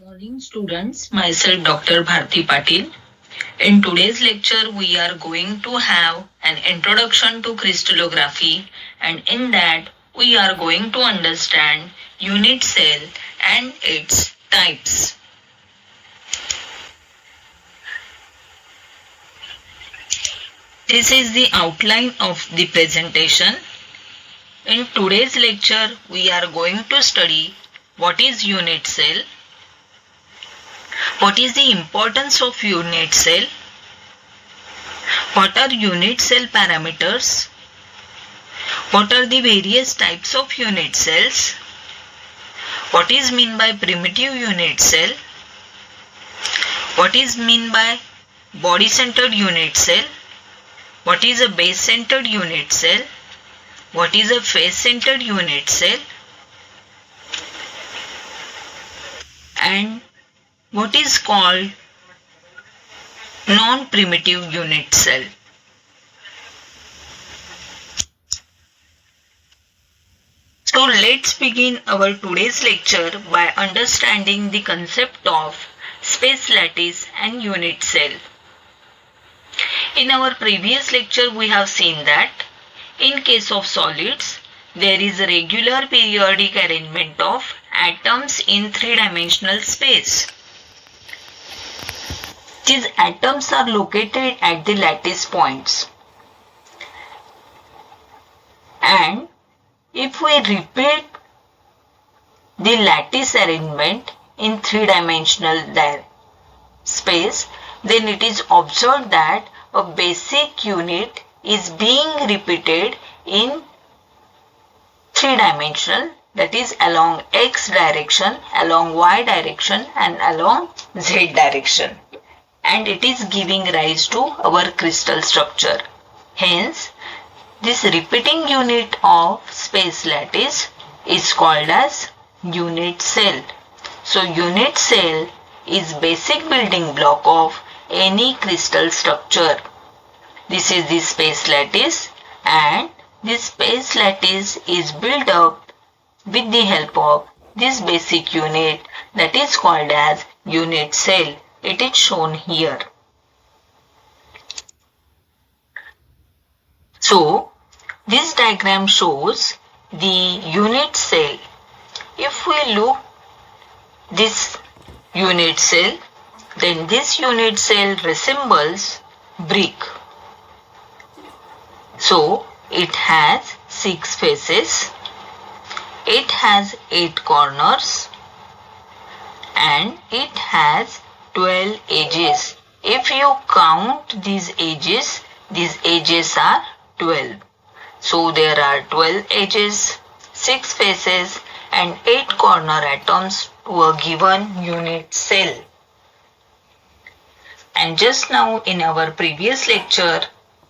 Morning students, myself Dr. Bharti Patil. In today's lecture, we are going to have an introduction to crystallography, and in that we are going to understand unit cell and its types. This is the outline of the presentation. In today's lecture, we are going to study what is unit cell, what is the importance of unit cell, what are unit cell parameters, what are the various types of unit cells, what is mean by primitive unit cell, what is mean by body centered unit cell, what is a base centered unit cell, what is a face centered unit cell, and what is called non-primitive unit cell. So let's begin our today's lecture by understanding the concept of space lattice and unit cell. In our previous lecture we have seen that in case of solids there is a regular periodic arrangement of atoms in three-dimensional space. These atoms are located at the lattice points, and if we repeat the lattice arrangement in three-dimensional space, then it is observed that a basic unit is being repeated in three-dimensional, that is along x direction, along y direction and along z direction, and it is giving rise to our crystal structure. Hence, this repeating unit of space lattice is called as unit cell. So unit cell is basic building block of any crystal structure. This is the space lattice, and this space lattice is built up with the help of this basic unit that is called as unit cell. It is shown here. So this diagram shows the unit cell. If we look this unit cell, then this unit cell resembles brick. So it has 6 faces, it has 8 corners, and it has 12 edges. If you count these edges are 12. So there are 12 edges, 6 faces and 8 corner atoms to a given unit cell. And just now in our previous lecture,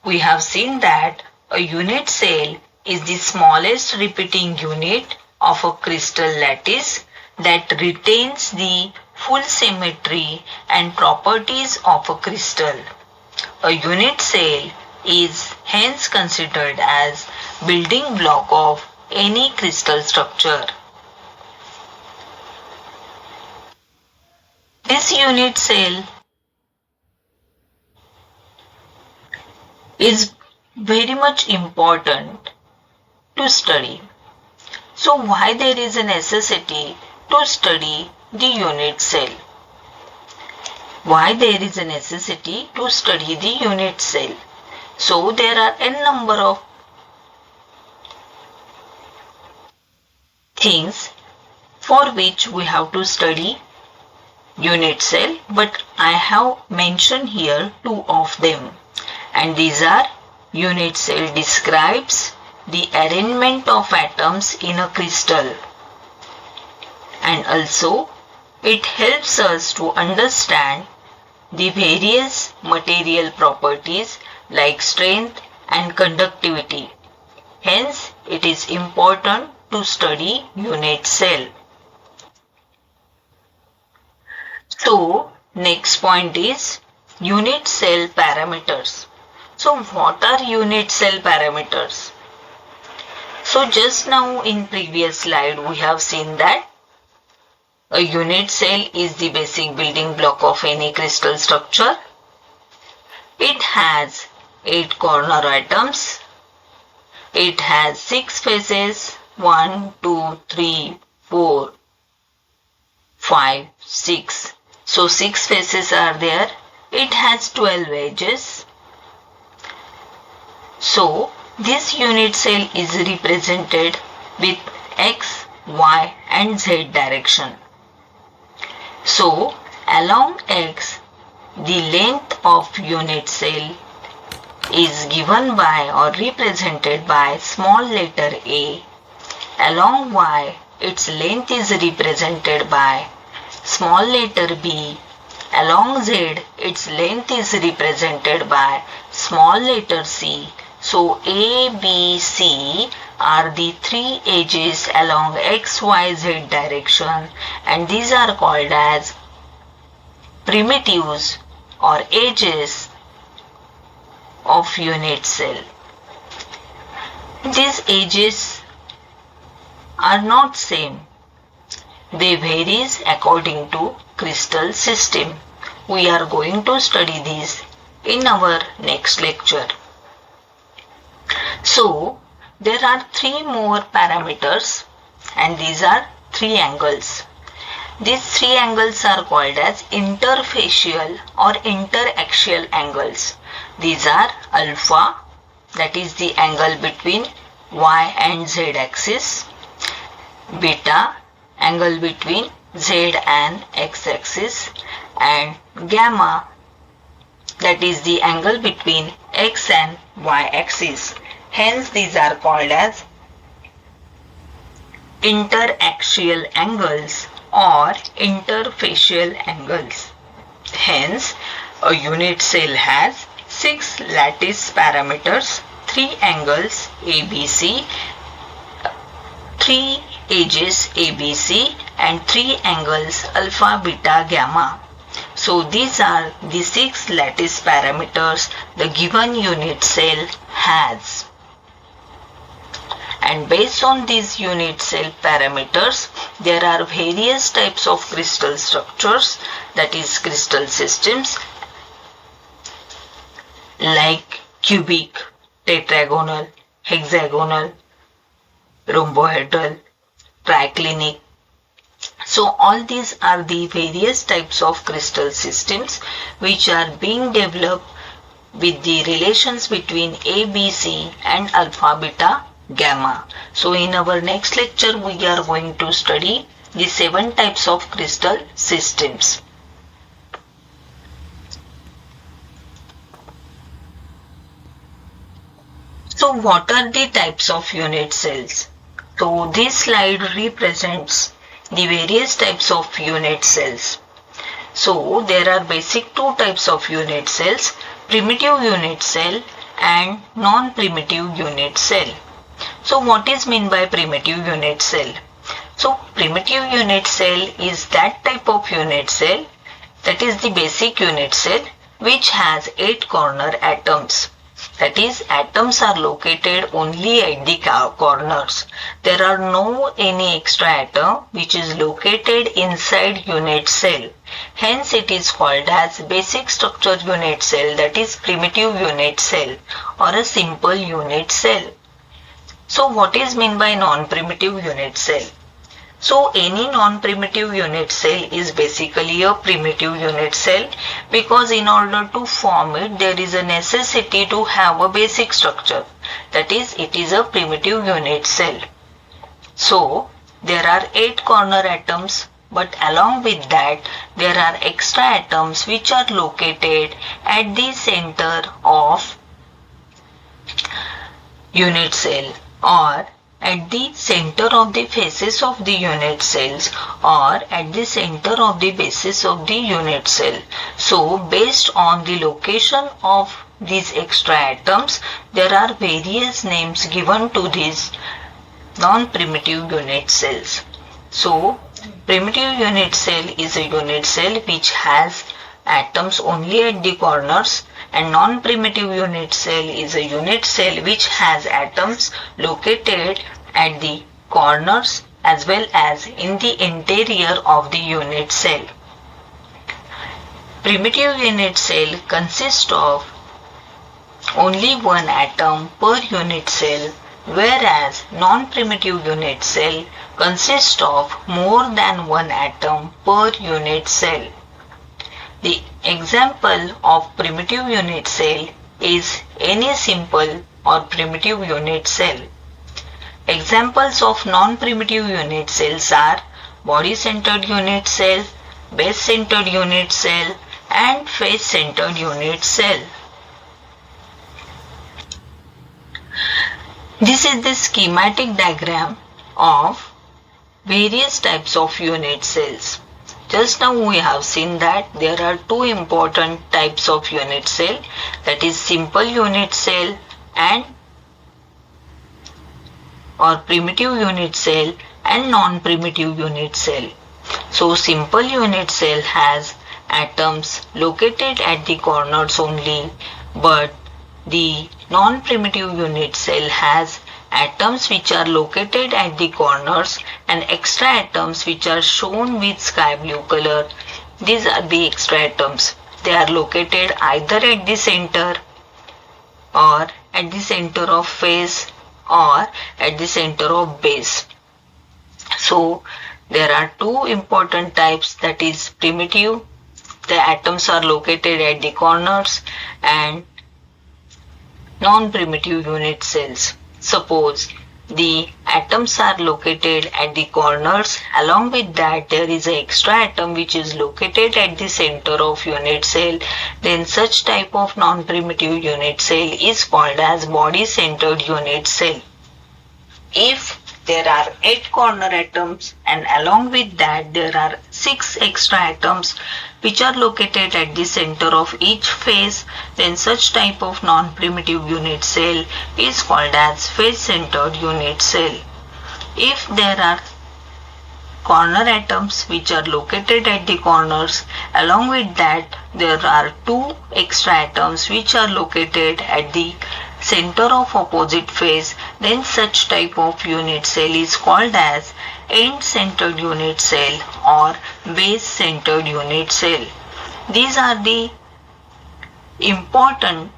we have seen that a unit cell is the smallest repeating unit of a crystal lattice that retains the full symmetry and properties of a crystal. A unit cell is hence considered as building block of any crystal structure. This unit cell is very much important to study. So why there is a necessity to study the unit cell? Why there is a necessity to study the unit cell? So there are n number of things for which we have to study unit cell, but I have mentioned here 2 of them, and these are: unit cell describes the arrangement of atoms in a crystal, and also it helps us to understand the various material properties like strength and conductivity. Hence, it is important to study unit cell. So, next point is unit cell parameters. So, what are unit cell parameters? So, just now in previous slide we have seen that A unit cell is the basic building block of any crystal structure. It has 8 corner atoms. It has 6 faces, 1, 2, 3, 4, 5, 6. So 6 faces are there. It has 12 edges. So this unit cell is represented with X, Y and Z direction. So along X, the length of unit cell is given by or represented by small letter A. Along Y, its length is represented by small letter B. Along Z, its length is represented by small letter C. So A, B, C are the 3 edges along X, Y, Z direction, and these are called as primitives or edges of unit cell. These edges are not same. They varies according to crystal system. We are going to study these in our next lecture. So there are 3 more parameters, and these are 3 angles. These 3 angles are called as interfacial or interaxial angles. These are alpha, that is the angle between Y and Z axis, beta, angle between Z and X axis, and gamma, that is the angle between X and Y axis. Hence these are called as interaxial angles or interfacial angles. Hence a unit cell has 6 lattice parameters, 3 angles ABC, 3 edges ABC and 3 angles alpha, beta, gamma. So these are the 6 lattice parameters the given unit cell has. And based on these unit cell parameters, there are various types of crystal structures, that is crystal systems, like cubic, tetragonal, hexagonal, rhombohedral, triclinic. So all these are the various types of crystal systems which are being developed with the relations between A, B, C and alpha, beta, gamma. So in our next lecture we are going to study the 7 types of crystal systems. So what are the types of unit cells? So this slide represents the various types of unit cells. So there are basic 2 types of unit cells, primitive unit cell and non-primitive unit cell. So what is meant by primitive unit cell? So primitive unit cell is that type of unit cell, that is the basic unit cell, which has 8 corner atoms. That is, atoms are located only at the corners. There are no any extra atom which is located inside unit cell. Hence it is called as basic structure unit cell, that is primitive unit cell or a simple unit cell. So what is meant by non-primitive unit cell? So any non-primitive unit cell is basically a primitive unit cell, because in order to form it there is a necessity to have a basic structure. That is, it is a primitive unit cell. So there are 8 corner atoms, but along with that there are extra atoms which are located at the center of unit cell or at the center of the faces of the unit cells or at the center of the bases of the unit cell. So based on the location of these extra atoms, there are various names given to these non-primitive unit cells. So primitive unit cell is a unit cell which has atoms only at the corners, and non-primitive unit cell is a unit cell which has atoms located at the corners as well as in the interior of the unit cell. Primitive unit cell consists of only one atom per unit cell, whereas non-primitive unit cell consists of more than one atom per unit cell. The example of primitive unit cell is any simple or primitive unit cell. Examples of non-primitive unit cells are body-centered unit cell, base-centered unit cell, and face-centered unit cell. This is the schematic diagram of various types of unit cells. Just now we have seen that there are two important types of unit cell, that is simple unit cell and or primitive unit cell and non-primitive unit cell. So simple unit cell has atoms located at the corners only, but the non-primitive unit cell has atoms which are located at the corners and extra atoms which are shown with sky blue color. These are the extra atoms. They are located either at the center or at the center of face or at the center of base. So there are two important types, that is primitive, the atoms are located at the corners, and non-primitive unit cells. Suppose the atoms are located at the corners, along with that there is an extra atom which is located at the center of unit cell, then such type of non-primitive unit cell is called as body-centered unit cell. If there are 8 corner atoms and along with that there are 6 extra atoms which are located at the center of each face, then such type of non-primitive unit cell is called as face-centered unit cell. If there are corner atoms which are located at the corners, along with that there are 2 extra atoms which are located at the center of opposite face, then such type of unit cell is called as end-centered unit cell or base-centered unit cell. These are the important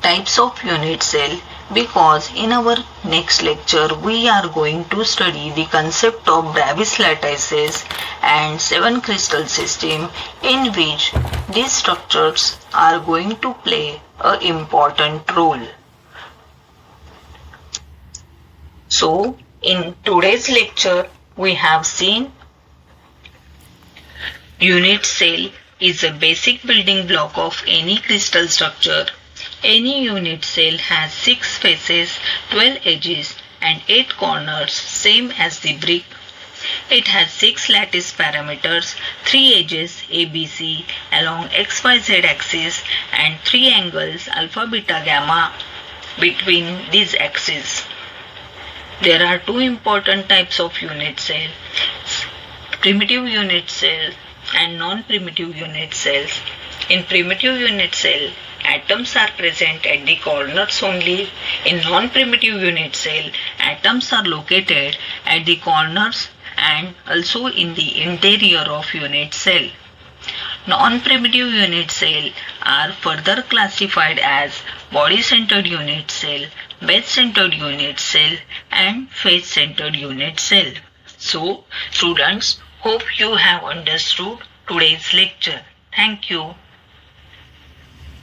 types of unit cell, because in our next lecture we are going to study the concept of Davis lattices and 7 crystal system, in which these structures are going to play an important role. So in today's lecture we have seen unit cell is a basic building block of any crystal structure. Any unit cell has 6 faces, 12 edges and 8 corners, same as the brick. It has 6 lattice parameters, 3 edges ABC along XYZ axis and 3 angles alpha, beta, gamma between these axes. There are 2 important types of unit cell, primitive unit cell and non-primitive unit cells. In primitive unit cell, atoms are present at the corners only. In non-primitive unit cell, atoms are located at the corners and also in the interior of unit cell. Non-primitive unit cell are further classified as body-centered unit cell, base-centered unit cell and face-centered unit cell. So, students, hope you have understood today's lecture. Thank you.